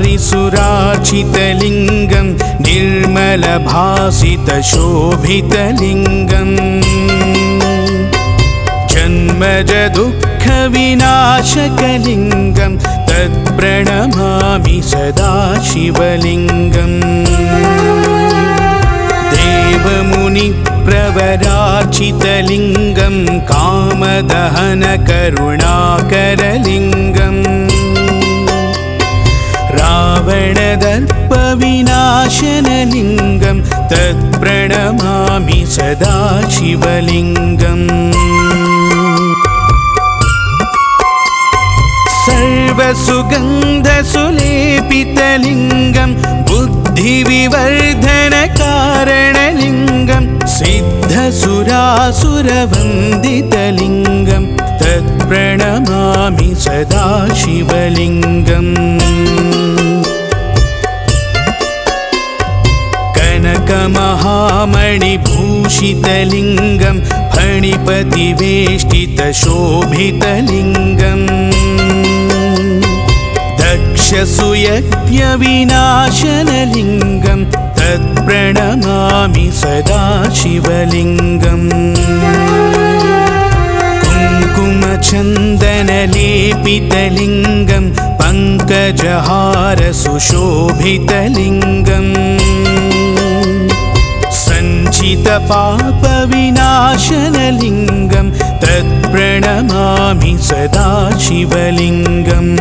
ब्रह्ममुरारिसुरार्चितलिङ्गं निर्मलभासितशोभितलिङ्गम् जन्मजदुःखविनाशकलिङ्गं तत्प्रणमामि सदा शिवलिङ्गम् देवमुनिप्रवरार्चितलिङ्गं कामदहनकरुणाकरलिङ्गम् रावणदर्पविनाशनलिङ्गं तत्प्रणमामि सदा शिवलिङ्गम् सर्वसुगन्धसुलेपितलिङ्गं बुद्धिविवर्धनकारणलिङ्गं सिद्धसुरासुरवन्दितलिङ्गं तत्प्रणमामि सदा शिवलिङ्गम् कनकमहामणिभूषितलिङ्गं फणिपतिवेष्टितशोभितलिङ्गम् दक्षसुयज्ञविनाशनलिङ्गं तत्प्रणमामि सदा शिवलिङ्गम् कुङ्कुमचन्दनलेपितलिङ्गं पङ्कजहारसुशोभितलिङ्गम् सञ्चितपापविनाशनलिङ्गं तत्प्रणमामि सदा शिवलिङ्गम्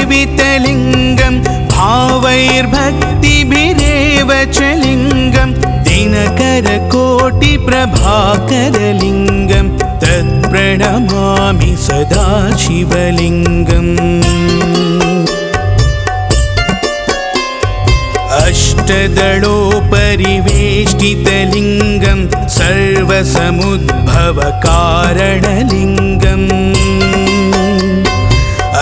देवगणार्चितसेवितलिङ्गं भावैर्भक्तिभिरेव च लिङ्गं दिनकरकोटिप्रभाकरलिङ्गं तत्प्रणमामि सदा शिवलिङ्गम् अष्टदलोपरिवेष्टितलिङ्गं सर्वसमुद्भवकारणलिङ्गम्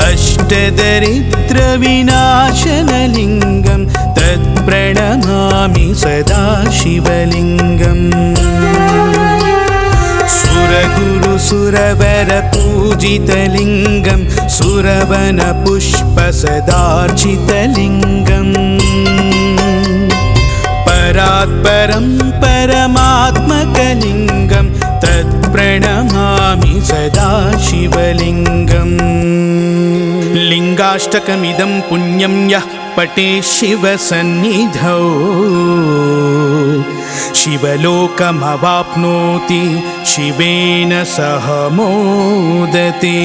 अष्टदरिद्रविनाशनलिङ्गं तत्प्रणमामि सदा शिवलिङ्गम् सुरगुरुसुरवरपूजितलिङ्गं सुरवनपुष्पसदार्चितलिङ्गम् परात्परं परमात्मकलिङ्गं तत्प्रणमामि सदा शिवलिङ्गम् लिङ्गाष्टकमिदं पुण्यं यः पठेत् शिवसन्निधौ शिवलोकमवाप्नोति शिवेन सह मोदते।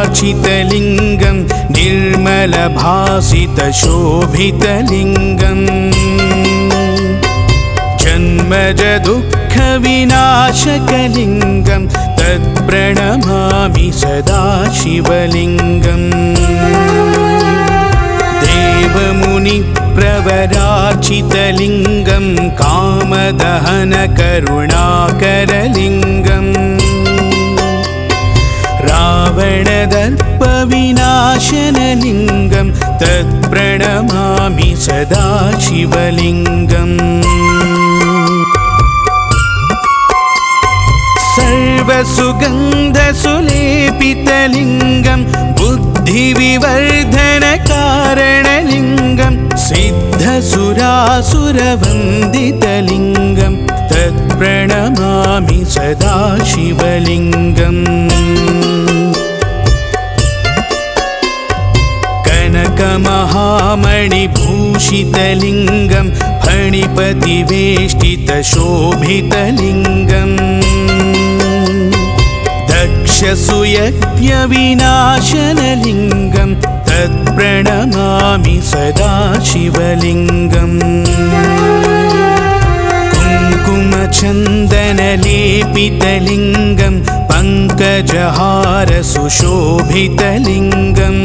ब्रह्ममुरारिसुरार्चितलिङ्गं निर्मलभासितशोभितलिङ्गम् जन्मजदुःखविनाशकलिङ्गं तत्प्रणमामि सदा शिवलिङ्गम् देवमुनिप्रवरार्चितलिङ्गं कामदहनकरुणाकरलिङ्गम् रावणदर्पविनाशनलिङ्गं तत्प्रणमामि सदा शिवलिङ्गम् सर्वसुगन्धसुलेपितलिङ्गं बुद्धिविवर्धनकारणलिङ्गं सिद्धसुरासुरवन्दितलिङ्गं तत्प्रणमामि सदा शिवलिङ्गम् कनकमहामणिभूषितलिङ्गं फणिपतिवेष्टितशोभितलिङ्गम् दक्षसुयज्ञविनाशनलिङ्गं तत्प्रणमामि सदा शिवलिङ्गम् कुङ्कुमचन्दनलेपितलिङ्गं पङ्कजहारसुशोभितलिङ्गम्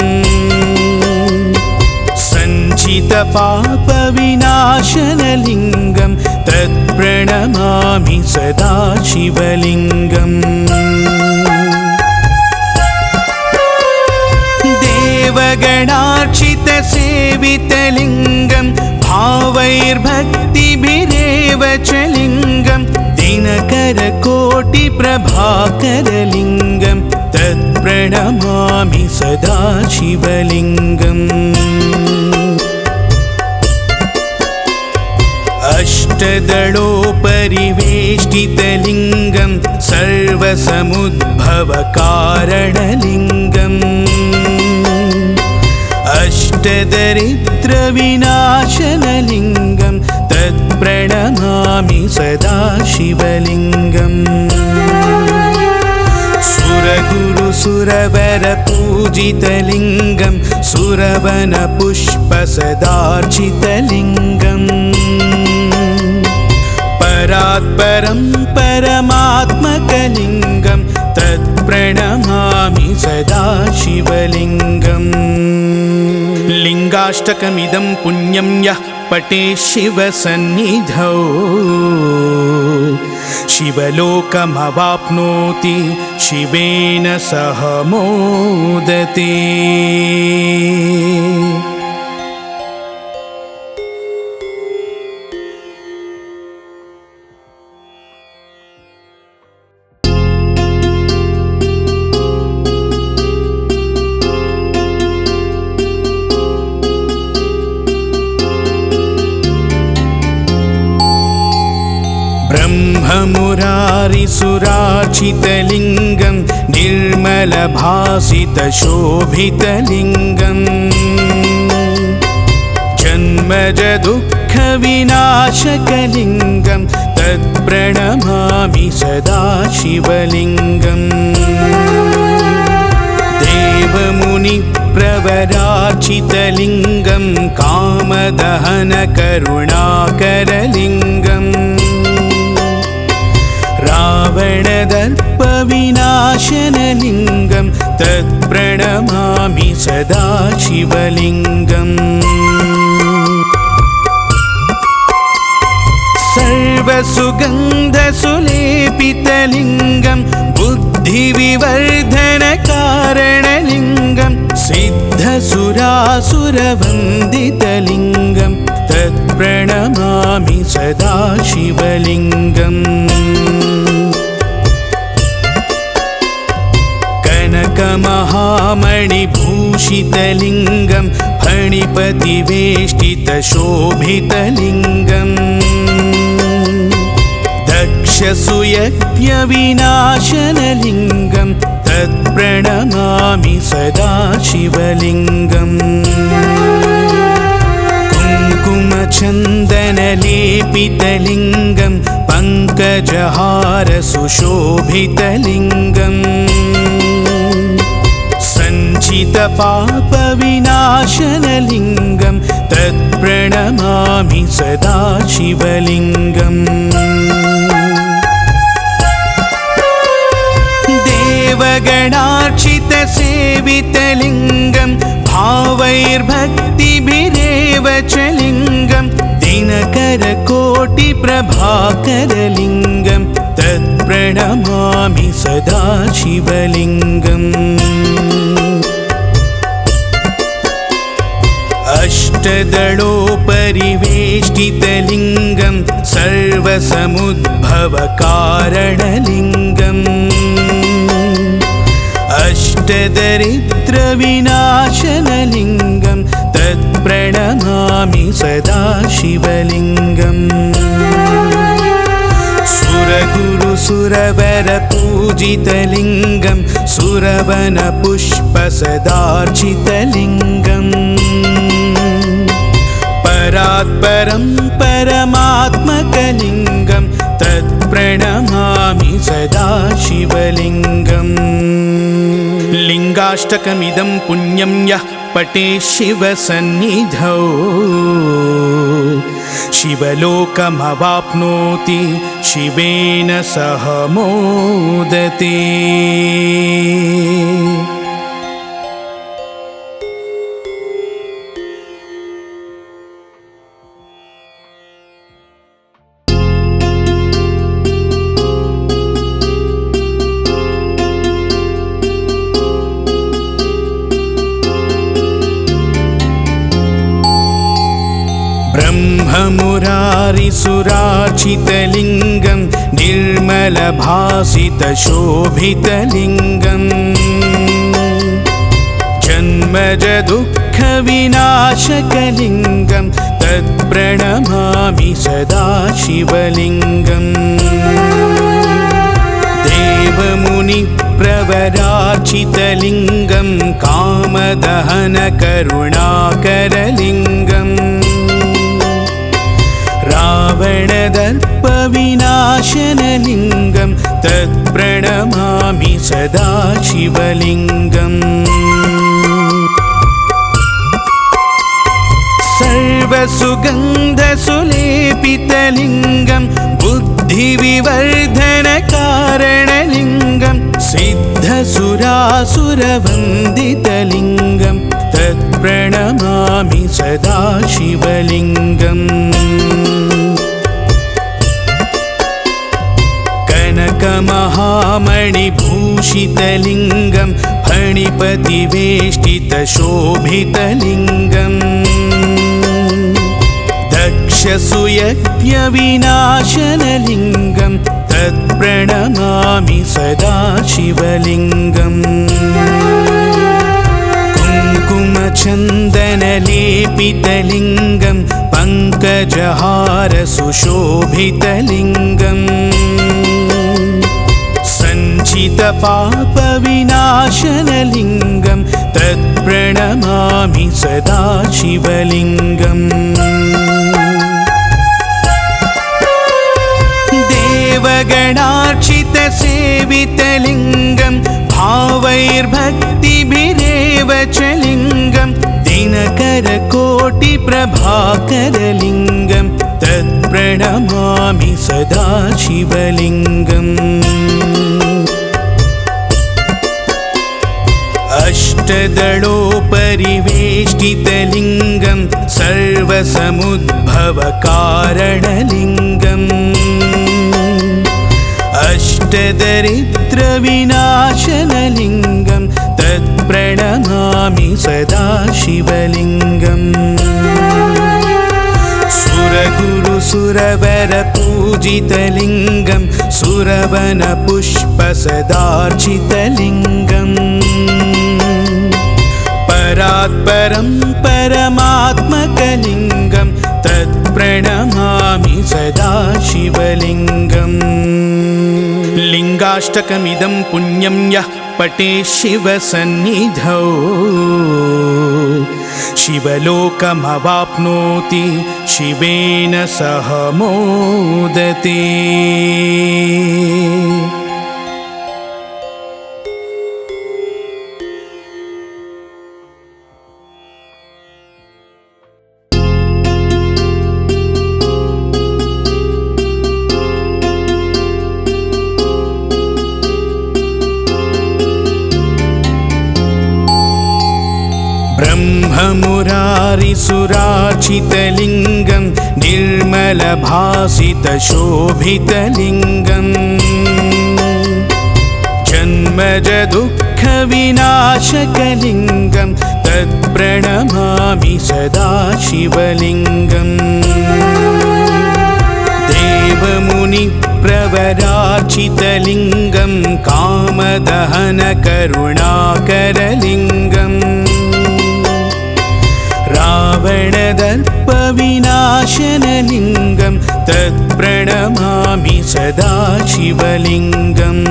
सञ्चितपापविनाशनलिङ्गं तत्प्रणमामि सदा शिवलिङ्गम् देवगणार्चितसेवितलिङ्गं भावैर्भक्तिभिरेव च लिङ्गं दिनकरकोटिप्रभाकरलिङ्गं तत्प्रणमामि सदा शिवलिङ्गम् अष्टदलोपरिवेष्टितलिङ्गं सर्वसमुद्भवकारणलिङ्गम् अष्टदरिद्रविनाशनलिङ्गं तत्प्रणमामि सदा शिवलिङ्गम् सुरगुरुसुरवरपूजितलिङ्गं सुरवनपुष्पसदार्चितलिङ्गम् परात्परं परमात्मकलिङ्गं तत्प्रणमामि सदा शिवलिङ्गम् लिङ्गाष्टकमिदं पुण्यं यः पठेत् शिवसन्निधौ शिवलोकमवाप्नोति शिवेन सह मोदते। ब्रह्ममुरारिसुरार्चितलिङ्गं निर्मलभासितशोभितलिङ्गं जन्मजदुःखविनाशकलिङ्गं तत्प्रणमामि सदा शिवलिङ्गम् देवमुनिप्रवरार्चितलिङ्गं कामदहनकरुणाकरलिङ्गम् रावणदर्पविनाशनलिङ्गं तत्प्रणमामि सदा शिवलिङ्गम् सर्वसुगन्धसुलेपितलिङ्गं बुद्धिविवर्धनकारणलिङ्गं सिद्धसुरासुरवन्दितलिङ्गं तत्प्रणमामि सदा शिवलिङ्गम् कनकमहामणिभूषितलिङ्गं फणिपतिवेष्टितशोभितलिङ्गं दक्षसुयज्ञविनाशनलिङ्गं तत्प्रणमामि सदा शिवलिङ्गम् कुङ्कुमचन्दनलेपितलिङ्गं पङ्कजहारसुशोभितलिङ्गम् सञ्चितपापविनाशनलिङ्गं तत्प्रणमामि सदा शिवलिङ्गम् देवगणार्चितसेवितलिङ्गं भावैर्भक्तिभिरेव च लिङ्गं दिनकरकोटिप्रभाकरलिङ्गं तत्प्रणमामि सदा शिवलिङ्गम् अष्टदलोपरिवेष्टितलिङ्गं सर्वसमुद्भवकारणलिङ्गम् अष्टदरिद्रविनाशनलिङ्गं तत्प्रणमामि सदा शिवलिङ्गम् सुरगुरुसुरवरपूजितलिङ्गं सुरवनपुष्पसदार्चितलिङ्गम् परात्परं परमात्मकलिङ्गं तत्प्रणमामि सदा शिवलिङ्गम् लिङ्गाष्टकमिदं पुण्यं यः पठेत् शिवसन्निधौ शिवलोकमवाप्नोति शिवेन सह मोदते। ब्रह्ममुरारिसुरार्चितलिङ्गं निर्मलभासितशोभितलिङ्गम् जन्मजदुःखविनाशकलिङ्गं तत्प्रणमामि सदा शिवलिङ्गम् देवमुनिप्रवरार्चितलिङ्गं कामदहनकरुणाकरलिङ्गम् रावणदर्पविनाशनलिङ्गं तत्प्रणमामि सदा शिवलिङ्गम् सर्वसुगन्धसुलेपितलिङ्गं बुद्धिविवर्धनकारणलिङ्गं सिद्धसुरासुरवन्दितलिङ्गं तत्प्रणमामि सदा शिवलिङ्गम् कनकमहामणिभूषितलिङ्गं फणिपतिवेष्टितशोभितलिङ्गम् दक्षसुयज्ञविनाशनलिङ्गं तत्प्रणमामि सदा शिवलिङ्गम् कुङ्कुमचन्दनलेपितलिङ्गं पङ्कजहारसुशोभितलिङ्गम् सञ्चितपापविनाशनलिङ्गं तत्प्रणमामि सदा शिवलिङ्गम् देवगणार्चितसेवितलिङ्गं भावैर्भक्तिभिरेव च लिङ्गं दिनकरकोटिप्रभाकरलिङ्गं तत्प्रणमामि सदा शिवलिङ्गम् अष्टदलोपरिवेष्टितलिङ्गं सर्वसमुद्भवकारणलिङ्गम् अष्टदरिद्रविनाशनलिङ्गं तत्प्रणमामि सदा शिवलिङ्गम् सुरगुरुसुरवरपूजितलिङ्गं सुरवनपुष्पसदार्चितलिङ्गम् परात्परं परमात्मकलिङ्गं तत्प्रणमामि सदा शिवलिङ्गम् लिङ्गाष्टकमिदं पुण्यं यः पठेत् शिवसन्निधौ शिवलोकमवाप्नोति शिवेन सह मोदते। ब्रह्ममुरारिसुरार्चितलिङ्गं निर्मलभासितशोभितलिङ्गम् जन्मजदुःखविनाशकलिङ्गं तत्प्रणमामि सदा शिवलिङ्गम् देवमुनिप्रवरार्चितलिङ्गं कामदहनकरुणाकरलिङ्गम् रावणदर्पविनाशनलिङ्गं तत्प्रणमामि सदा शिवलिङ्गम्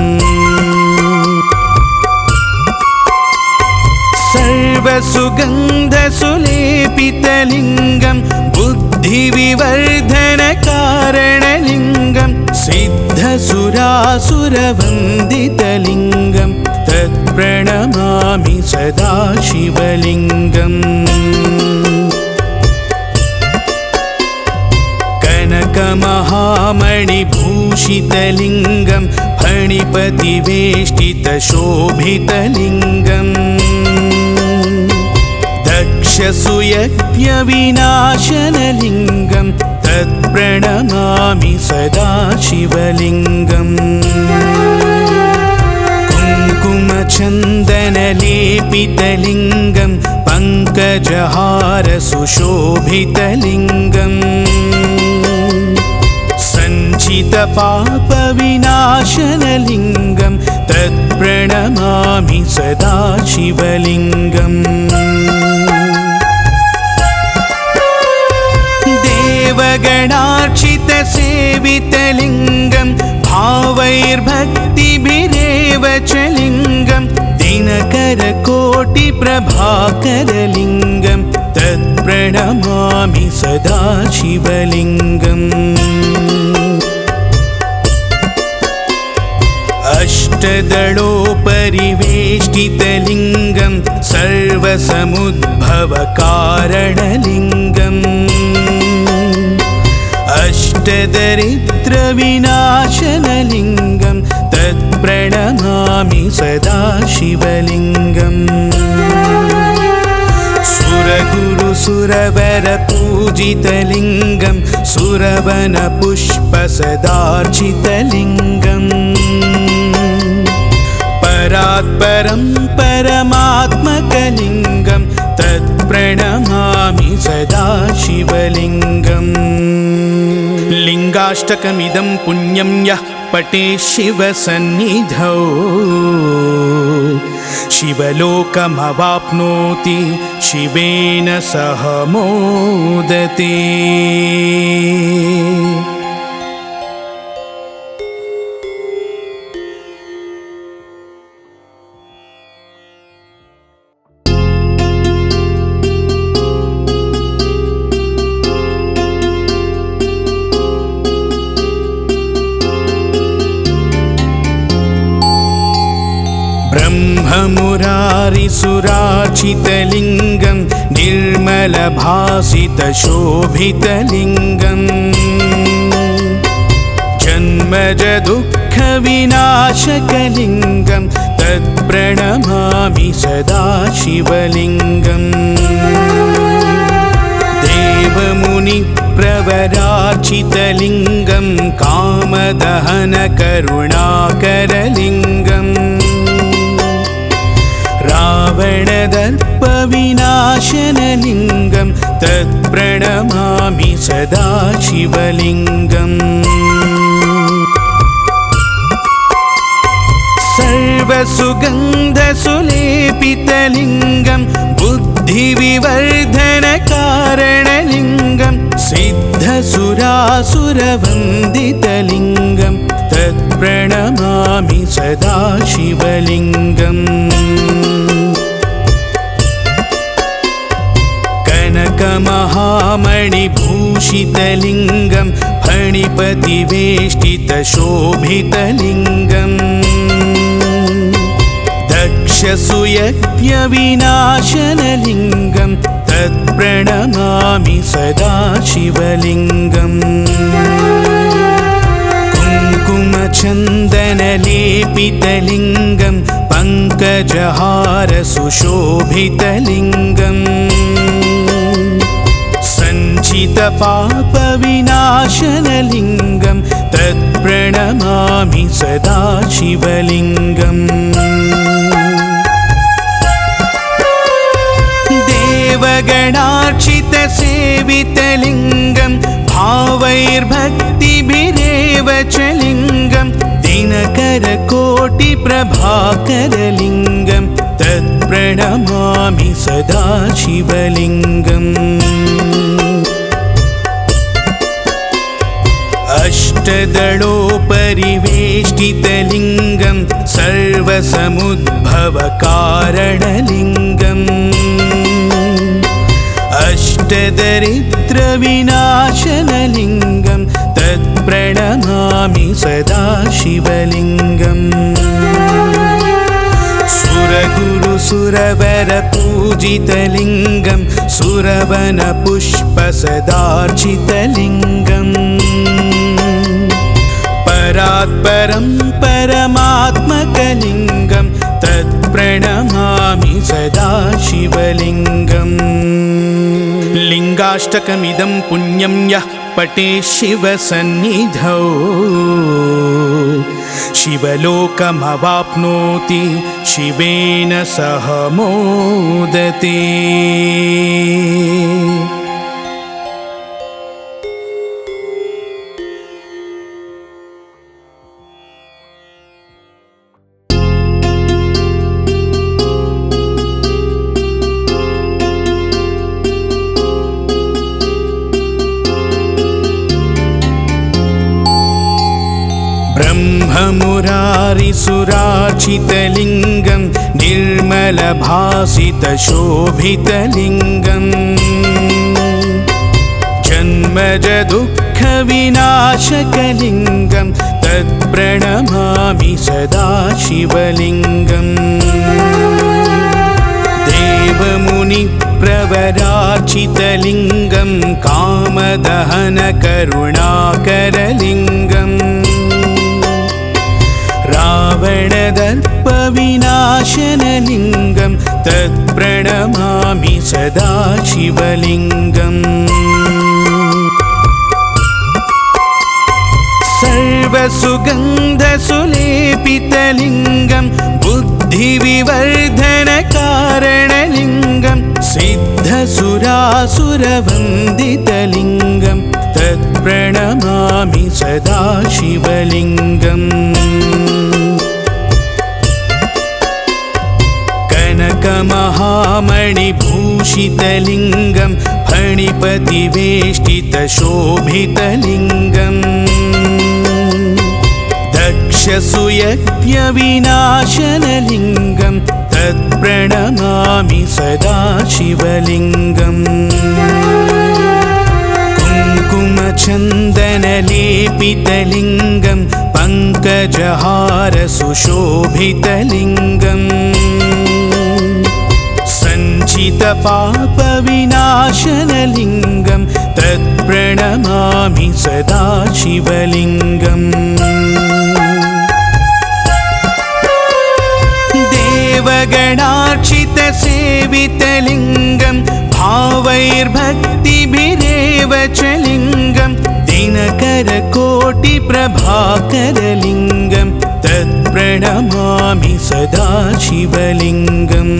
सर्वसुगन्धसुलेपितलिङ्गं बुद्धिविवर्धनकारणलिङ्गं सिद्धसुरासुरवन्दितलिङ्गं तत्प्रणमामि सदा शिवलिङ्गम् कनकमहामणिभूषितलिङ्गं फणिपतिवेष्टितशोभितलिङ्गम् दक्षसुयज्ञविनाशनलिङ्गं तत्प्रणमामि सदा शिवलिङ्गम् कुङ्कुमचन्दनलेपितलिङ्गं पङ्कजहारसुशोभितलिङ्गम् सञ्चितपापविनाशनलिङ्गं तत्प्रणमामि सदा शिवलिङ्गम् देवगणार्चितसेवितलिङ्गं भावैर्भक्तिभिरेव च लिङ्गं दिनकरकोटिप्रभाकरलिङ्गं तत्प्रणमामि सदा शिवलिङ्गम् अष्टदलोपरिवेष्टितलिङ्गं सर्वसमुद्भवकारणलिङ्गम् अष्टदरिद्रविनाशनलिङ्गं तत्प्रणमामि सदा शिवलिङ्गम् सुरगुरुसुरवरपूजितलिङ्गं सुरवनपुष्पसदार्चितलिङ्गम् परात्परं परमात्मकलिङ्गं तत्प्रणमामि सदा शिवलिङ्गम् लिङ्गाष्टकमिदं पुण्यं यः पठेत् शिवसन्निधौ शिवलोकमवाप्नोति शिवेन सह मोदते। ब्रह्ममुरारिसुरार्चितलिङ्गं निर्मलभासितशोभितलिङ्गं जन्मजदुःखविनाशकलिङ्गं तत्प्रणमामि सदा शिवलिङ्गम् देवमुनिप्रवरार्चितलिङ्गं कामदहनकरुणाकरलिङ्गम् रावणदर्पविनाशनलिङ्गं तत्प्रणमामि सदा शिवलिङ्गम् सर्वसुगन्धसुलेपितलिङ्गं बुद्धिविवर्धनकारणलिङ्गं सिद्धसुरासुरवन्दितलिङ्गं तत्प्रणमामि सदा शिवलिङ्गम् कनकमहामणिभूषितलिङ्गं फणिपतिवेष्टितशोभितलिङ्गम् दक्षसुयज्ञविनाशनलिङ्गं तत्प्रणमामि सदा शिवलिङ्गम् कुङ्कुमचन्दनलेपितलिङ्गं पङ्कजहारसुशोभितलिङ्गम् सञ्चितपापविनाशनलिङ्गं तत्प्रणमामि सदा शिवलिङ्गम् देवगणार्चितसेवितलिङ्गं भावैर्भक्तिभिरेव च लिङ्गं दिनकरकोटिप्रभाकरलिङ्गं तत्प्रणमामि सदा शिवलिङ्गम् अष्टदलोपरिवेष्टितलिङ्गं सर्वसमुद्भवकारणलिङ्गम् अष्टदरिद्रविनाशनलिङ्गं तत्प्रणमामि सदा शिवलिङ्गम् सुरगुरुसुरवरपूजितलिङ्गं सुरवनपुष्पसदार्चितलिङ्गम् परात्परं परमात्मकलिङ्गं तत्प्रणमामि सदा शिवलिङ्गम् लिङ्गाष्टकमिदं पुण्यं यः पठेत् शिवसन्निधौ शिवलोकमवाप्नोति शिवेन सह मोदते। ब्रह्ममुरारिसुरार्चितलिङ्गं निर्मलभासितशोभितलिङ्गम् जन्मजदुःखविनाशकलिङ्गं तत्प्रणमामि सदा शिवलिङ्गम् देवमुनिप्रवरार्चितलिङ्गं कामदहनकरुणाकरलिङ्गम् रावणदर्पविनाशनलिङ्गं तत्प्रणमामि सदा शिवलिङ्गम् सर्वसुगन्धसुलेपितलिङ्गं बुद्धिविवर्धनकारणलिङ्गं सिद्धसुरासुरवन्दितलिङ्गं तत्प्रणमामि सदा शिवलिङ्गम् कनकमहामणिभूषितलिङ्गं फणिपतिवेष्टितशोभितलिङ्गम् दक्षसुयज्ञविनाशनलिङ्गं तत्प्रणमामि सदा शिवलिङ्गम् कुङ्कुमचन्दनलेपितलिङ्गं पङ्कजहारसुशोभितलिङ्गम् सञ्चितपापविनाशनलिङ्गं तत्प्रणमामि सदा शिवलिङ्गम् देवगणार्चितसेवितलिङ्गं भावैर्भक्तिभिरेव च लिङ्गं दिनकरकोटिप्रभाकरलिङ्गं तत्प्रणमामि सदा शिवलिङ्गम्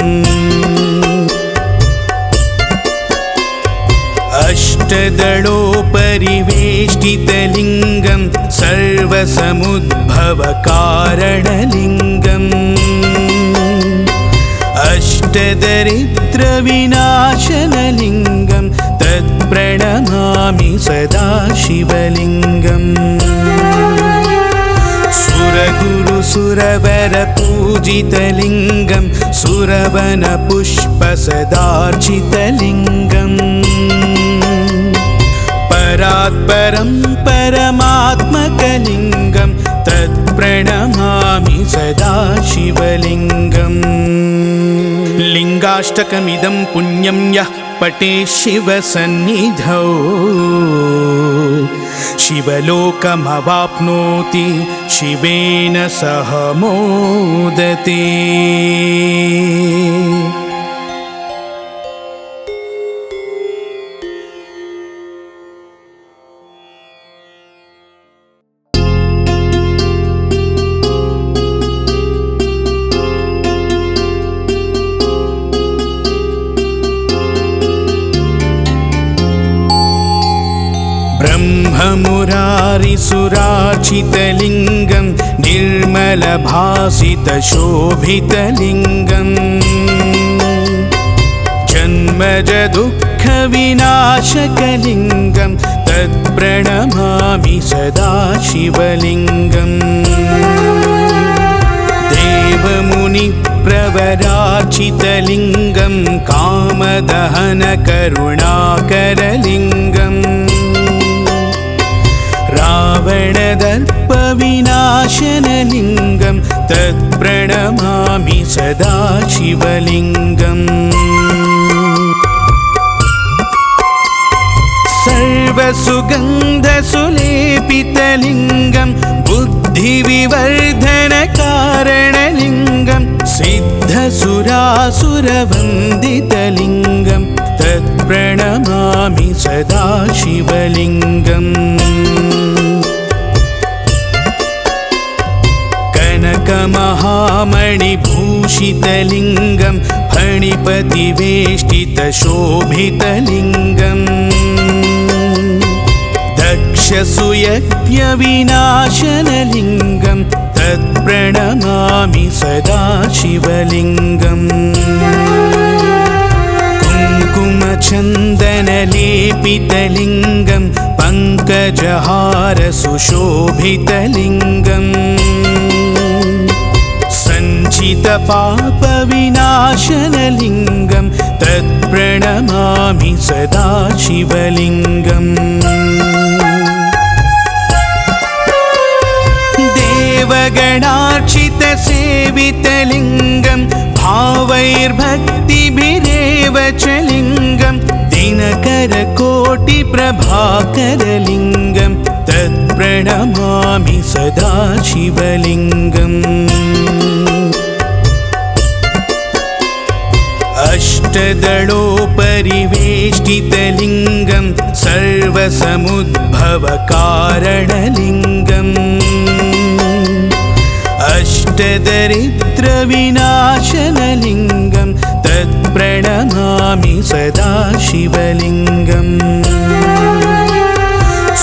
अष्टदलोपरिवेष्टितलिङ्गं सर्वसमुद्भवकारणलिङ्गम् अष्टदरिद्रविनाशनलिङ्गं तत्प्रणमामि सदा शिवलिङ्गम् सुरगुरुसुरवरपूजितलिङ्गं सुरवनपुष्पसदार्चितलिङ्गम् परात्परं परमात्मकलिङ्गं तत्प्रणमामि सदा शिवलिङ्गम् लिङ्गाष्टकमिदं पुण्यं यः पठेत् शिवसन्निधौ शिवलोकमवाप्नोति शिवेन सह मोदते। ब्रह्ममुरारिसुरार्चितलिङ्गं निर्मलभासितशोभितलिङ्गम् जन्मजदुःखविनाशकलिङ्गं तत्प्रणमामि सदा शिवलिङ्गम् देवमुनिप्रवरार्चितलिङ्गं कामदहनकरुणाकरलिङ्गम् रावणदर्पविनाशनलिङ्गं तत्प्रणमामि सदा शिवलिङ्गम् सर्वसुगन्धसुलेपितलिङ्गं बुद्धिविवर्धनकारणलिङ्गं सिद्धसुरासुरवन्दितलिङ्गं तत्प्रणमामि सदा शिवलिङ्गम् कनकमहामणिभूषितलिङ्गं फणिपतिवेष्टितशोभितलिङ्गम् दक्षसुयज्ञविनाशनलिङ्गं तत्प्रणमामि सदा शिवलिङ्गम् कुङ्कुमच कुङ्कुमचन्दनलेपितलिङ्गं पङ्कजहार सुशोभितलिङ्गम् सञ्चितपापविनाशनलिङ्गं तत्प्रणमामि सदा शिवलिङ्गम् देवगणार्चितसेवितलिङ्गं भावैर्भक्तिभिरेव च लिङ्गं दिनकरकोटिप्रभाकरलिङ्गं तत्प्रणमामि सदा शिवलिङ्गम् अष्टदलोपरिवेष्टितलिङ्गं सर्वसमुद्भवकारणलिङ्गम् अष्टदरिद्रविनाशनलिङ्गं तत्प्रणमामि सदा शिवलिङ्गम्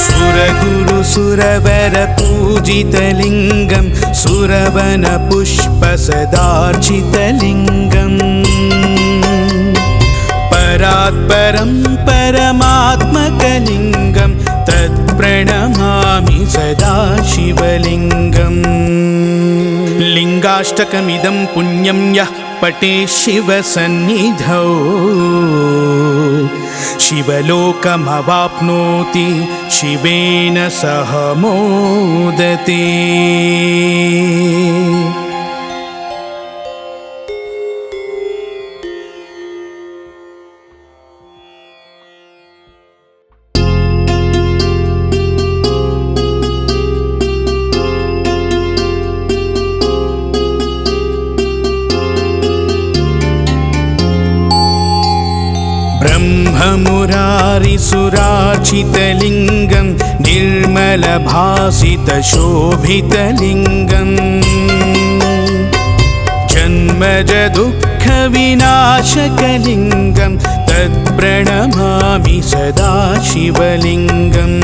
सुरगुरुसुरवरपूजितलिङ्गं सुरवनपुष्पसदार्चितलिङ्गम् परात्परं परमात्मकलिङ्गं तत्प्रणमामि सदा शिवलिङ्गम् लिङ्गाष्टकमिदं पुण्यं यः पठेत् शिवसन्निधौ शिवलोकमवाप्नोति शिवेन सह मोदते। ब्रह्ममुरारिसुरार्चितलिङ्गं निर्मलभासितशोभितलिङ्गम् जन्मजदुःखविनाशकलिङ्गं तत्प्रणमामि सदा शिवलिङ्गम्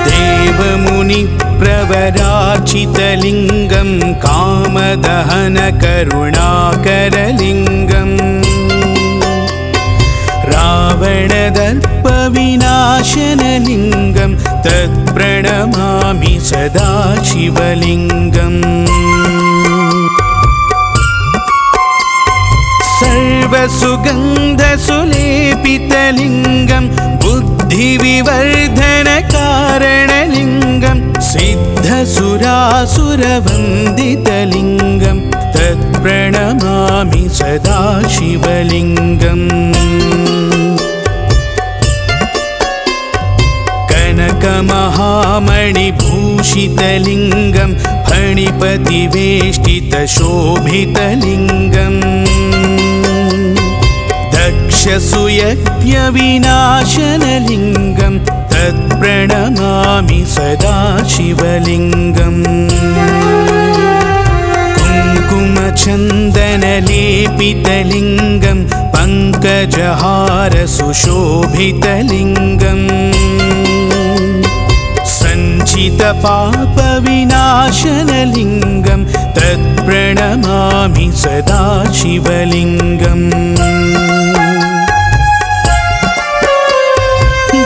देवमुनिप्रवरार्चितलिङ्गं कामदहनकरुणाकरलिङ्गम् रावणदर्पविनाशनलिङ्गं तत्प्रणमामि सदा शिवलिङ्गम् सर्वसुगन्धसुलेपितलिङ्गं बुद्धिविवर्धनकारणलिङ्गं सिद्धसुरासुरवन्दितलिङ्गं तत्प्रणमामि सदा शिवलिङ्गम् कनकमहामणिभूषितलिङ्गं फणिपतिवेष्टितशोभितलिङ्गम् दक्षसुयज्ञविनाशनलिङ्गं तत्प्रणमामि सदा शिवलिङ्गम् कुङ्कुमचन्दनलेपितलिङ्गं पङ्कजहार सुशोभितलिङ्गम् सञ्चितपापविनाशनलिङ्गं तत्प्रणमामि सदा शिवलिङ्गम्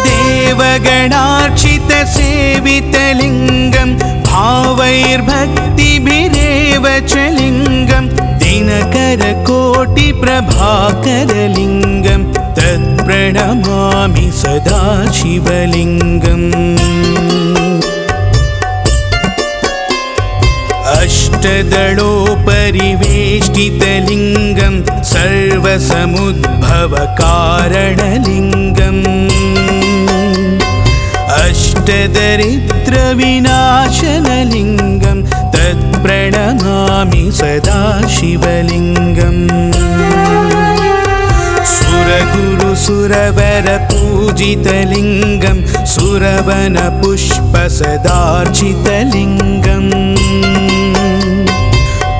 देवगणार्चितसेवितलिङ्गं भावैर्भक्तिभिरेव च लिङ्गं दिनकरकोटिप्रभाकरलिङ्गं तत्प्रणमामि सदा शिवलिङ्गम् अष्टदलोपरिवेष्टितलिङ्गं सर्वसमुद्भवकारणलिङ्गम् अष्टदरिद्रविनाशनलिङ्गं तत्प्रणमामि सदा शिवलिङ्गम् सुरगुरुसुरवरपूजितलिङ्गं सुरवनपुष्पसदार्चितलिङ्गम्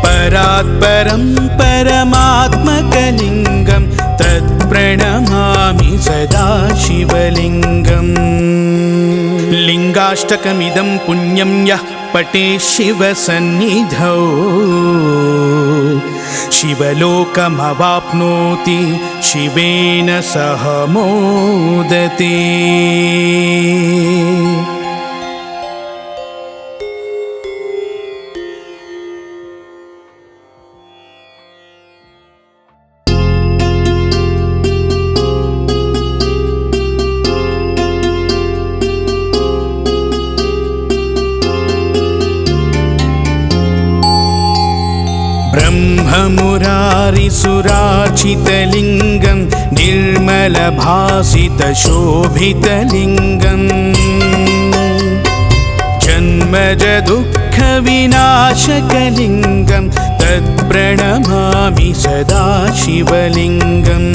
परात्परं परमात्मकलिङ्गं तत्प्रणमामि सदा शिवलिङ्गम् लिङ्गाष्टकमिदं पुण्यं यः पठेत् शिवसन्निधौ शिवलोकमवाप्नोति शिवेन सह मोदते। ब्रह्ममुरारिसुरार्चितलिङ्गं निर्मलभासितशोभितलिङ्गम् जन्मजदुःखविनाशकलिङ्गं तत्प्रणमामि सदा शिवलिङ्गम्।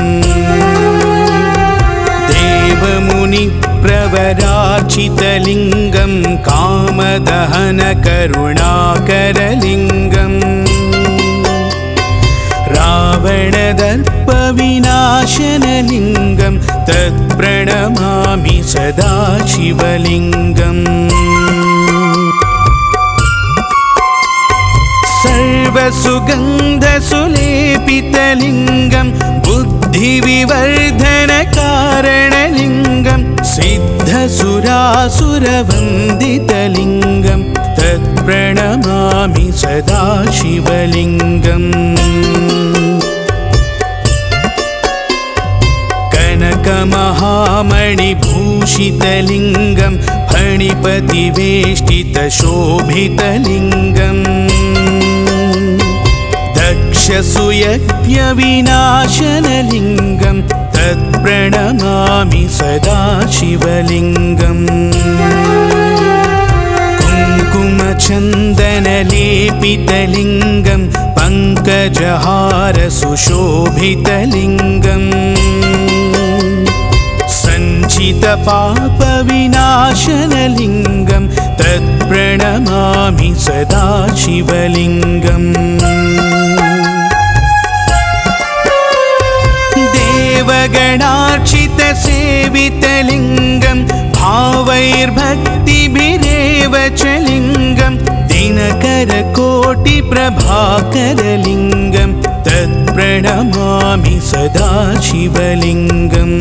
देवमुनिप्रवरार्चितलिङ्गं कामदहनकरुणाकरलिङ्गम् रावणदर्पविनाशनलिङ्गं तत्प्रणमामि सदा शिवलिङ्गम्। सर्वसुगन्धसुलेपितलिङ्गं बुद्धिविवर्धनकारणलिङ्गं सिद्धसुरासुरवन्दितलिङ्गं तत्प्रणमामि सदा शिवलिङ्गम्। कनकमहामणिभूषितलिङ्गं फणिपतिवेष्टितशोभितलिङ्गम् दक्षसुयज्ञविनाशनलिङ्गं तत्प्रणमामि सदा शिवलिङ्गम्। कुङ्कुमचन्दनलेपितलिङ्गं पङ्कजहारसुशोभितलिङ्गम् सञ्चितपापविनाशनलिङ्गं तत्प्रणमामि सदा शिवलिङ्गम्। देवगणार्चितसेवितलिङ्गं भावैर्भक्तिभिरेव च लिङ्गं दिनकरकोटिप्रभाकरलिङ्गं तत्प्रणमामि सदा शिवलिङ्गम्।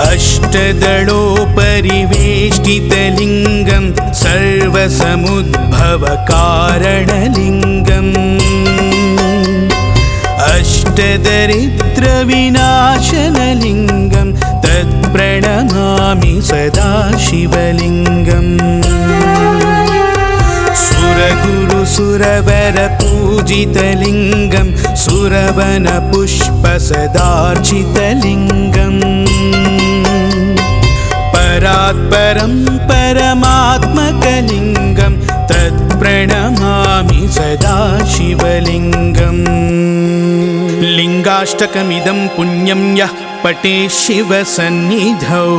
अष्टदलोपरिवेष्टितलिङ्गं सर्वसमुद्भवकारणलिङ्गम् अष्टदरिद्रविनाशनलिङ्गं तत्प्रणमामि सदा शिवलिङ्गम्। सुरगुरुसुरवरपूजितलिङ्गं सुरवनपुष्पसदार्चितलिङ्गम् परात्परं परमात्मकलिङ्गं तत्प्रणमामि सदा शिवलिङ्गम्। लिङ्गाष्टकमिदं पुण्यं यः पठेत् शिवसन्निधौ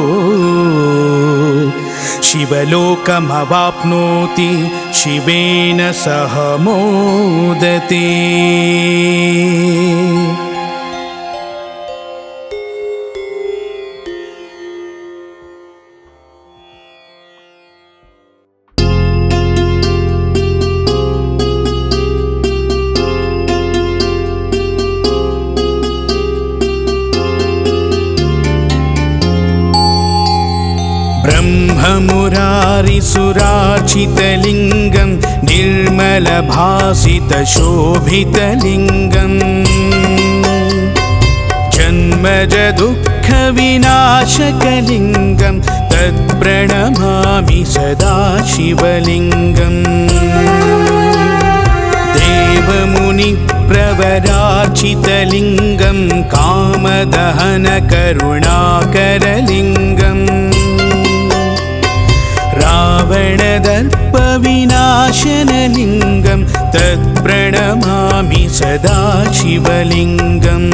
शिवलोकमवाप्नोति शिवेन सह मोदते। ब्रह्ममुरारिसुरार्चितलिङ्गं निर्मलभासितशोभितलिङ्गं जन्मजदुःखविनाशकलिङ्गं तत्प्रणमामि सदा शिवलिङ्गम्। देवमुनिप्रवरार्चितलिङ्गं कामदहनकरुणाकरलिङ्गम् रावणदर्पविनाशनलिङ्गं तत्प्रणमामि सदा शिवलिङ्गम्।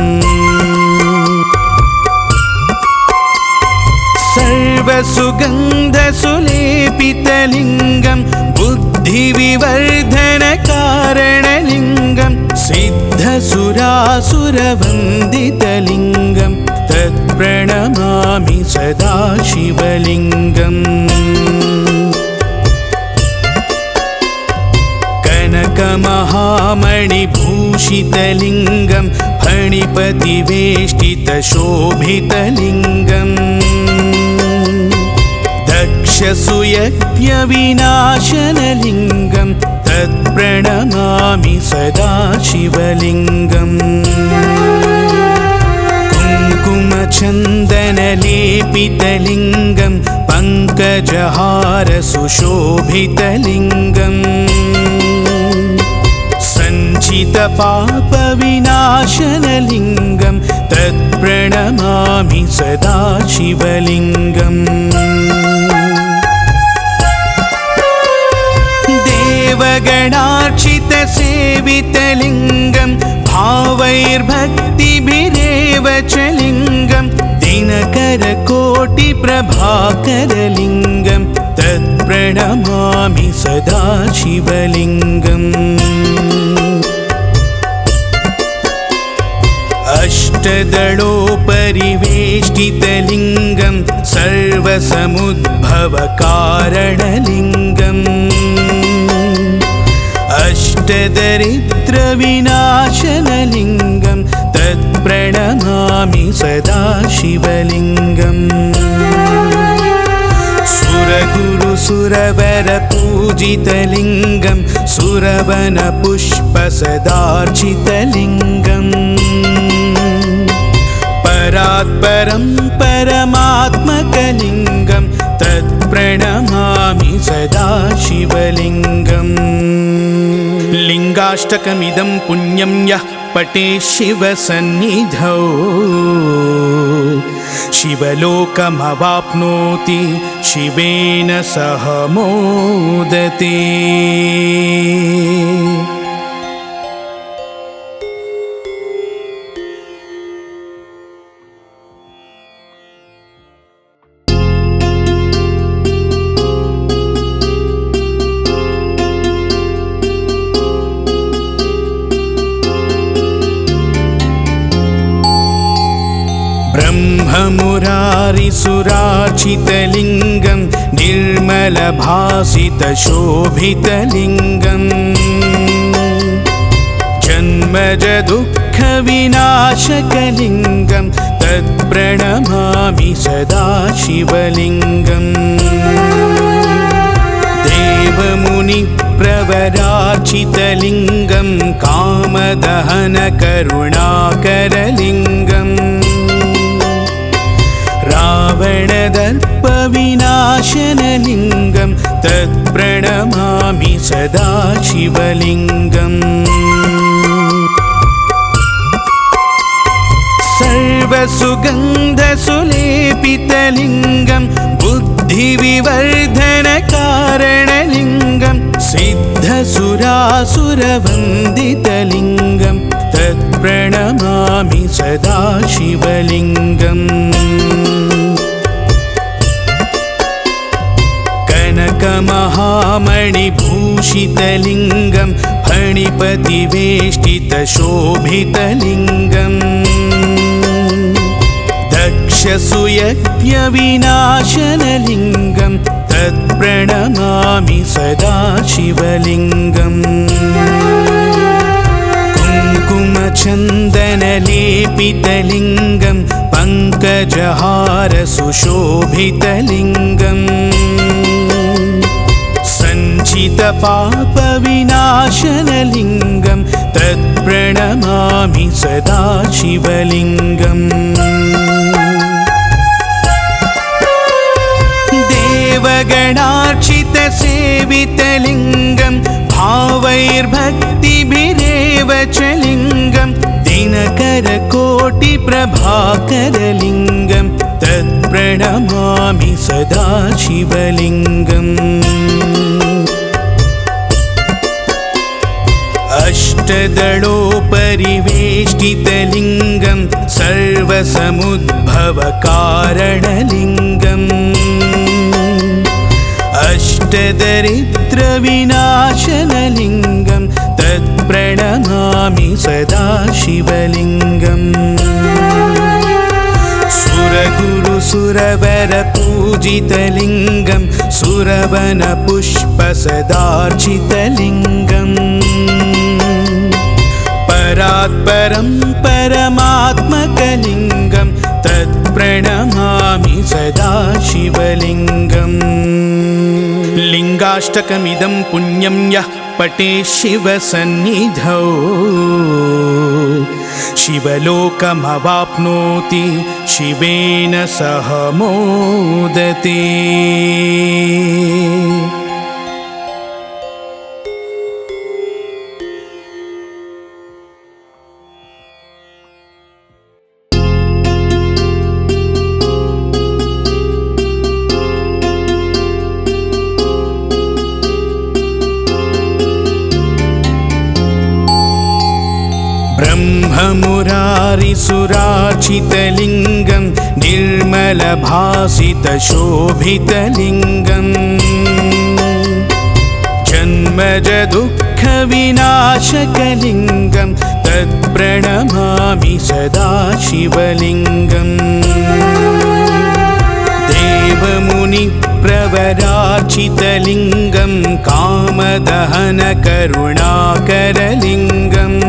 सर्वसुगन्धसुलेपितलिङ्गं बुद्धिविवर्धनकारणलिङ्गं सिद्धसुरासुरवन्दितलिङ्गं तत्प्रणमामि सदा शिवलिङ्गम्। दक्षमहामणिभूषितलिङ्गं फणिपतिवेष्टितशोभितलिङ्गम् दक्षसूयज्ञविनाशनलिङ्गं तत्प्रणमामि सदा शिवलिङ्गम् कुङ्कुमचन्दनलेपितलिङ्गं पङ्कजहारसुशोभितलिङ्गम् सञ्चितपापविनाशनलिङ्गं तत्प्रणमामि सदा शिवलिङ्गम् देवगणार्चितसेवितलिङ्गं भावैर्भक्तिभिरेव च लिङ्गं दिनकरकोटिप्रभाकरलिङ्गं तत्प्रणमामि सदा शिवलिङ्गम् अष्टदलोपरिवेष्टितलिङ्गं सर्वसमुद्भवकारणलिङ्गम् अष्टदरिद्रविनाशनलिङ्गं तत्प्रणमामि सदा शिवलिङ्गम् सुरगुरुसुरवरपूजितलिङ्गं सुरवनपुष्पसदार्चितलिङ्गम् परात्परं परमात्मकलिङ्गं तत्प्रणमामि सदा शिवलिङ्गम् लिङ्गाष्टकमिदं पुण्यं यः पठेत् शिवसन्निधौ शिवलोकमवाप्नोति शिवेन सह मोदते। ब्रह्ममुरारिसुरार्चितलिङ्गं निर्मलभासितशोभितलिङ्गम् जन्मजदुःखविनाशकलिङ्गं तत्प्रणमामि सदा शिवलिङ्गम् देवमुनिप्रवरार्चितलिङ्गं कामदहनकरुणाकरलिङ्गम् रावणदर्पविनाशनलिङ्गं तत्प्रणमामि सदा शिवलिङ्गम् सर्वसुगन्धसुलेपितलिङ्गं बुद्धिविवर्धनकारणलिङ्गं सिद्धसुरासुरवन्दितलिङ्गं तत्प्रणमामि सदा शिवलिङ्गम् कनकमहामणिभूषितलिङ्गं फणिपतिवेष्टितशोभितलिङ्गम् दक्षसूयज्ञविनाशनलिङ्गं तत्प्रणमामि सदा शिवलिङ्गम् कुङ्कुमचन्दनलेपितलिङ्गं पङ्कजहारसुशोभितलिङ्गम् सञ्चितपापविनाशनलिङ्गं तत्प्रणमामि सदा शिवलिङ्गम् देवगणार्चितसेवितलिङ्गं भावैर्भक्तिभिरेव च लिङ्गं दिनकरकोटिप्रभाकरलिङ्गं तत्प्रणमामि सदा शिवलिङ्गम् अष्टदलोपरिवेष्टितलिङ्गं सर्वसमुद्भवकारणलिङ्गम् अष्टदरिद्रविनाशनलिङ्गं तत्प्रणमामि सदा शिवलिङ्गम् सुरगुरुसुरवरपूजितलिङ्गं सुरवनपुष्पसदार्चितलिङ्गम् परात्परं परमात्मकलिङ्गं तत्प्रणमामि सदा शिवलिङ्गम् लिङ्गाष्टकमिदं पुण्यं यः पठेत् शिवसन्निधौ शिवलोकमवाप्नोति शिवेन सह मोदते। ब्रह्ममुरारिसुरार्चितलिङ्गं निर्मलभासितशोभितलिङ्गं जन्मजदुःखविनाशकलिङ्गं तत्प्रणमामि सदा शिवलिङ्गम् देवमुनिप्रवरार्चितलिङ्गं कामदहनकरुणाकरलिङ्गम्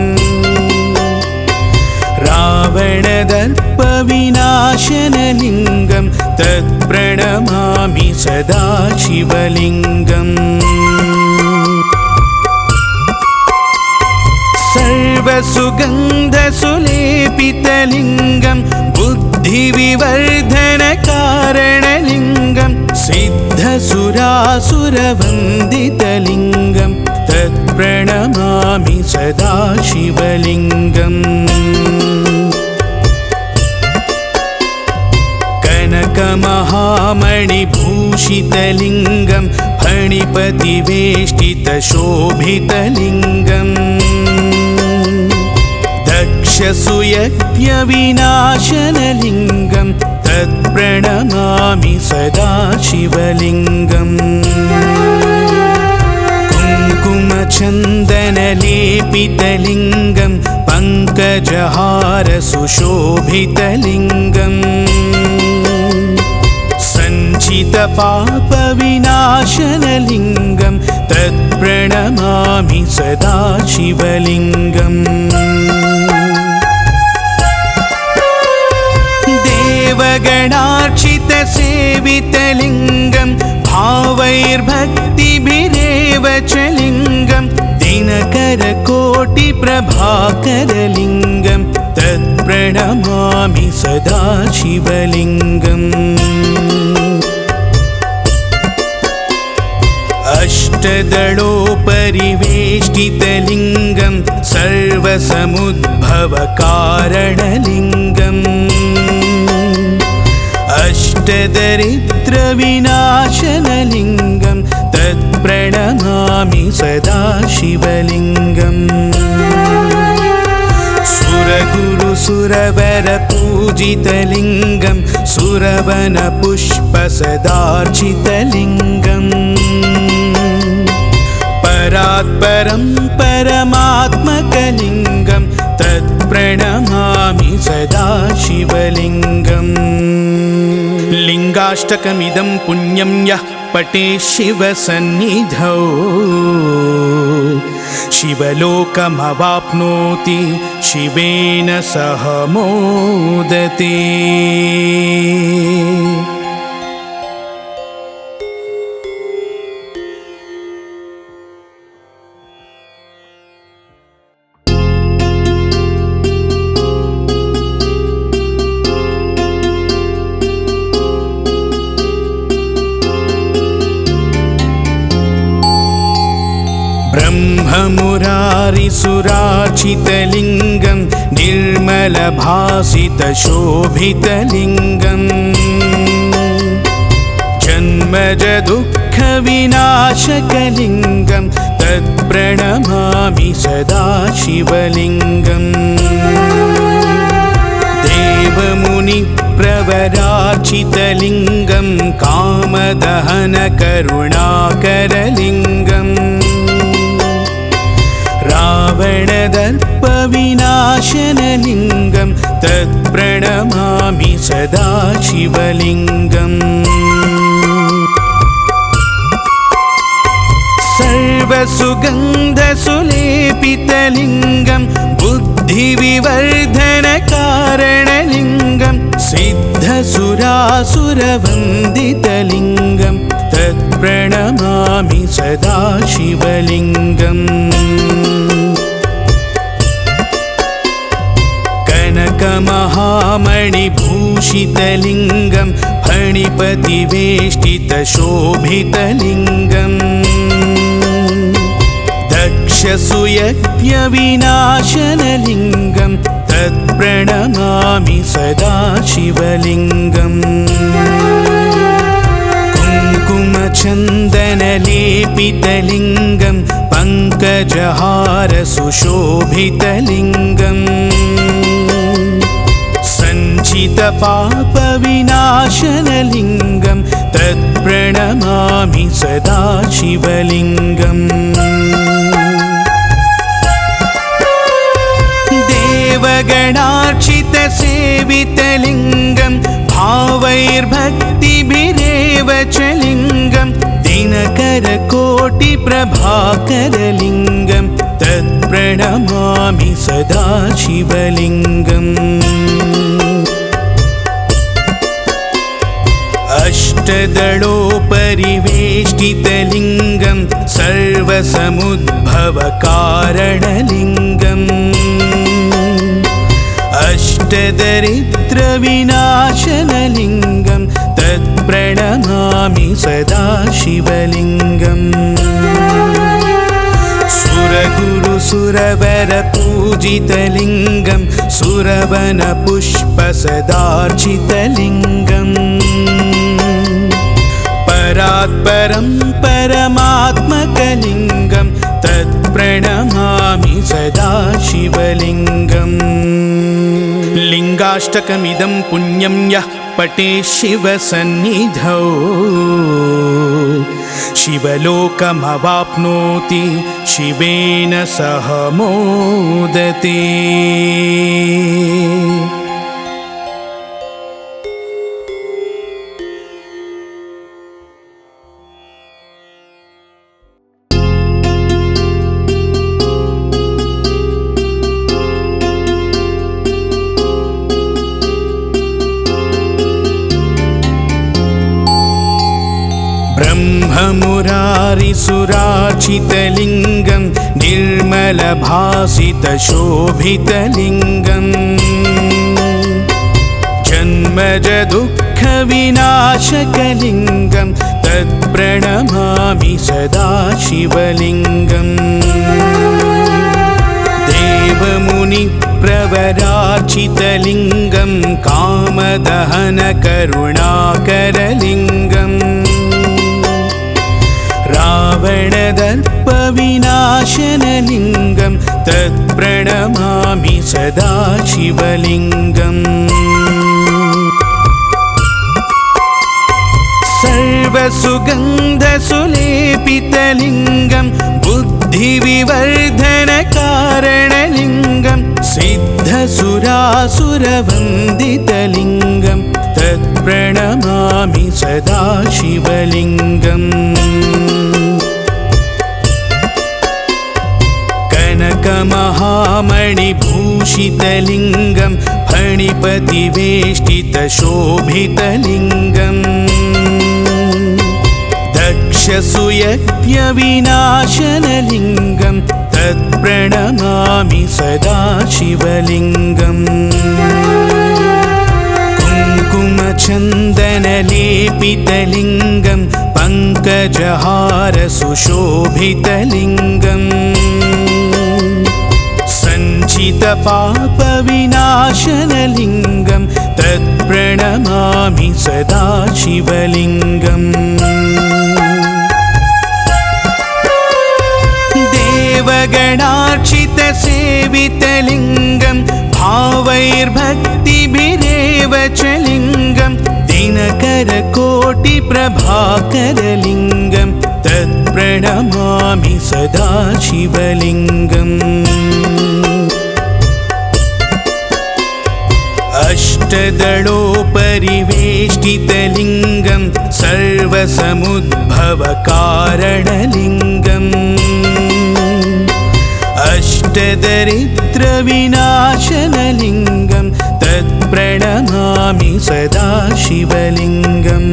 रावणदर्पविनाशनलिङ्गं तत्प्रणमामि सदा शिवलिङ्गम् सर्वसुगन्धसुलेपितलिङ्गं बुद्धिविवर्धनकारणलिङ्गं सिद्धसुरासुरवन्दितलिङ्गं तत्प्रणमामि सदा शिवलिङ्गम् कनकमहामणिभूषितलिङ्गं फणिपतिवेष्टितशोभितलिङ्गं दक्षसुयज्ञविनाशनलिङ्गं तत्प्रणमामि सदा शिवलिङ्गम् कुङ्कुमचन्दनलेपितलिङ्गं पङ्कजहारसुशोभितलिङ्गम् सञ्चितपापविनाशनलिङ्गं तत्प्रणमामि सदा शिवलिङ्गम् देवगणार्चितसेवितलिङ्गं भावैर्भक्तिभिरेव च लिङ्गं दिनकरकोटिप्रभाकरलिङ्गं तत्प्रणमामि सदा शिवलिङ्गम् अष्टदलोपरिवेष्टितलिङ्गं सर्वसमुद्भवकारणलिङ्गम् अष्टदरिद्रविनाशनलिङ्गं तत्प्रणमामि सदा शिवलिङ्गम् सुरगुरुसुरवरपूजितलिङ्गं सुरवनपुष्पसदार्चितलिङ्गम् परात्परं परमात्मकलिङ्गं तत्प्रणमामि सदा शिवलिङ्गम् लिङ्गाष्टकमिदं पुण्यं यः पठेत् शिवसन्निधौ शिवलोकमवाप्नोति शिवेन सह मोदते। ब्रह्ममुरारिसुरार्चितलिङ्गं निर्मलभासितशोभितलिङ्गं जन्मजदुःखविनाशकलिङ्गं तत्प्रणमामि सदा शिवलिङ्गम् देवमुनिप्रवरार्चितलिङ्गं कामदहनकरुणाकरलिङ्गम् रावणदर्पविनाशनलिङ्गं तत्प्रणमामि सदा शिवलिङ्गम् सर्वसुगन्धसुलेपितलिङ्गं बुद्ध बुद्धिविवर्धनकारणलिङ्गं सिद्धसुरासुरवन्दितलिङ्गं तत्प्रणमामि सदा शिवलिङ्गम् कनकमहामणिभूषितलिङ्गं फणिपतिवेष्टितशोभितलिङ्गम् दक्षसुयज्ञविनाशनलिङ्गं तत्प्रणमामि सदा शिवलिङ्गम् कुङ्कुमचन्दनलेपितलिङ्गं पङ्कजहारसुशोभितलिङ्गम् सञ्चितपापविनाशनलिङ्गं तत्प्रणमामि सदा शिवलिङ्गम् देवगणार्चितसेवितलिङ्गं भावैर्भक्तिभिरेव च लिङ्गं दिनकरकोटिप्रभाकरलिङ्गं तत्प्रणमामि सदा शिवलिङ्गम् अष्टदलोपरिवेष्टितलिङ्गं सर्वसमुद्भवकारणलिङ्गम् अष्टदरिद्रविनाशनलिङ्गं तत्प्रणमामि सदा शिवलिङ्गम् सुरगुरुसुरवरपूजितलिङ्गं सुरवनपुष्पसदार्चितलिङ्गम् परात्परं परमात्मकलिङ्गं तत्प्रणमामि सदा शिवलिङ्गम् लिङ्गाष्टकमिदं पुण्यं यः पठेत् शिवसन्निधौ शिवलोकमवाप्नोति शिवेन सह मोदते। ब्रह्ममुरारिसुरार्चितलिङ्गं निर्मलभासितशोभितलिङ्गम् जन्मजदुःखविनाशकलिङ्गं तत्प्रणमामि सदा शिवलिङ्गम् देवमुनिप्रवरार्चितलिङ्गं कामदहनकरुणाकरलिङ्गम् रावणदर्पविनाशनलिङ्गं तत्प्रणमामि सदा शिवलिङ्गम् सर्वसुगन्धसुलेपितलिङ्गं बुद्धिविवर्धनकारणलिङ्गं सिद्धसुरासुरवन्दितलिङ्गं तत्प्रणमामि सदा शिवलिङ्गम् कनकमहामणिभूषितलिङ्गं फणिपतिवेष्टितशोभितलिङ्गम् दक्षसुयज्ञविनाशनलिङ्गं तत्प्रणमामि सदा शिवलिङ्गम् कुङ्कुमचन्दनलेपितलिङ्गं पङ्कजहारसुशोभितलिङ्गम् सञ्चितपापविनाशनलिङ्गं तत्प्रणमामि सदा शिवलिङ्गम् देवगणार्चितसेवितलिङ्गं भावैर्भक्तिभिरेव च लिङ्गं दिनकरकोटिप्रभाकरलिङ्गं तत्प्रणमामि सदा शिवलिङ्गम् अष्टदलोपरिवेष्टितलिङ्गं सर्वसमुद्भवकारणलिङ्गम् अष्टदरिद्रविनाशनलिङ्गं तत्प्रणमामि सदा शिवलिङ्गम्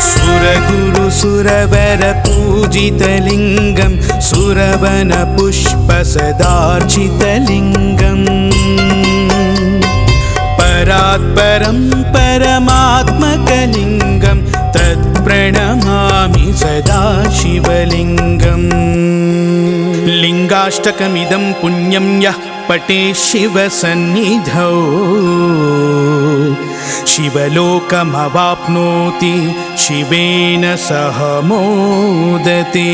सुरगुरुसुरवरपूजितलिङ्गं सुरवनपुष्पसदार्चितलिङ्गम् परात्परं परमात्मकलिङ्गं तत्प्रणमामि सदा शिवलिङ्गम् लिङ्गाष्टकमिदं पुण्यं यः पठेत् शिवसन्निधौ शिवलोकमवाप्नोति शिवेन सह मोदते।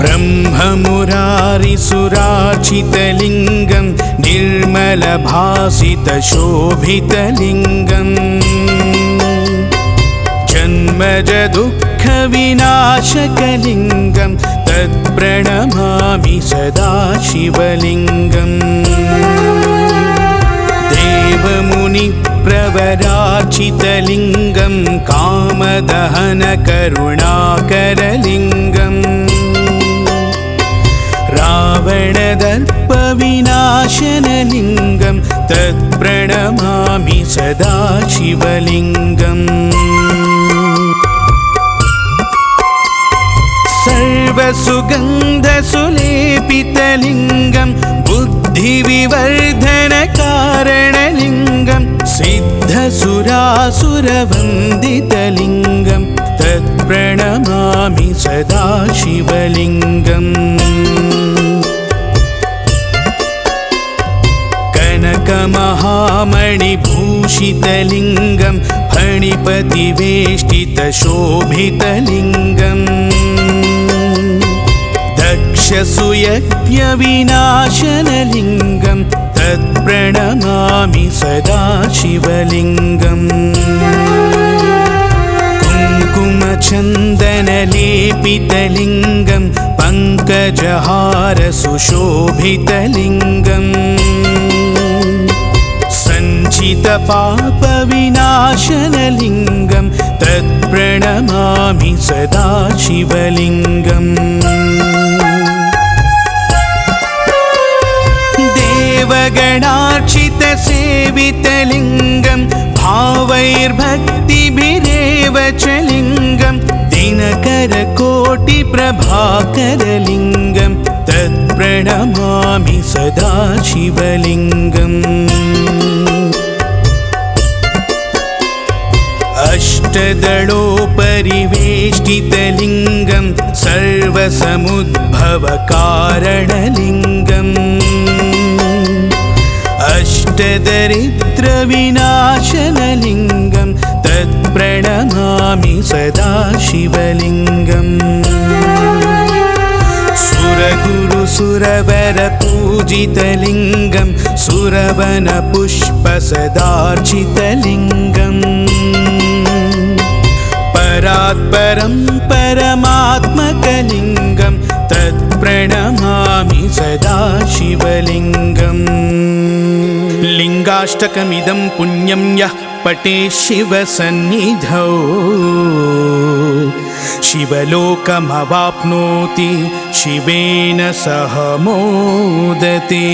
ब्रह्ममुरारिसुरार्चितलिङ्गं निर्मलभासितशोभितलिङ्गं जन्मजदुःखविनाशकलिङ्गं तत्प्रणमामि सदा शिवलिङ्गम् देवमुनिप्रवरार्चितलिङ्गं कामदहनकरुणाकरलिङ्गम् रावणदर्पविनाशनलिङ्गं तत्प्रणमामि सदा शिवलिङ्गम् सर्वसुगन्धसुलेपितलिङ्गं बुद्धिविवर्धनकारणलिङ्गं सिद्धसुरासुरवन्दितलिङ्गं तत्प्रणमामि सदा शिवलिङ्गम् कनकमहामणिभूषितलिङ्गं फणिपतिवेष्टितशोभितलिङ्गम् दक्षसुयज्ञविनाशनलिङ्गं तत्प्रणमामि सदा शिवलिङ्गम् कुङ्कुमचन्दनलेपितलिङ्गं पङ्कजहारसुशोभितलिङ्गम् सञ्चितपापविनाशनलिङ्गं तत्प्रणमामि सदा शिवलिङ्गम् देवगणार्चितसेवितलिङ्गं भावैर्भक्तिभिरेव च लिङ्गं दिनकरकोटिप्रभाकरलिङ्गं तत्प्रणमामि सदा शिवलिङ्गम् अष्टदलोपरिवेष्टितलिङ्गं सर्वसमुद्भवकारणलिङ्गम् अष्टदरिद्रविनाशनलिङ्गं तत्प्रणमामि सदा शिवलिङ्गम् सुरगुरुसुरवरपूजितलिङ्गं सुरवनपुष्पसदार्चितलिङ्गम् परात्परं परमात्मकलिङ्गं तत्प्रणमामि सदा शिवलिङ्गम् लिङ्गाष्टकमिदं पुण्यं यः पठेत् शिवसन्निधौ शिवलोकमवाप्नोति शिवेन सह मोदते।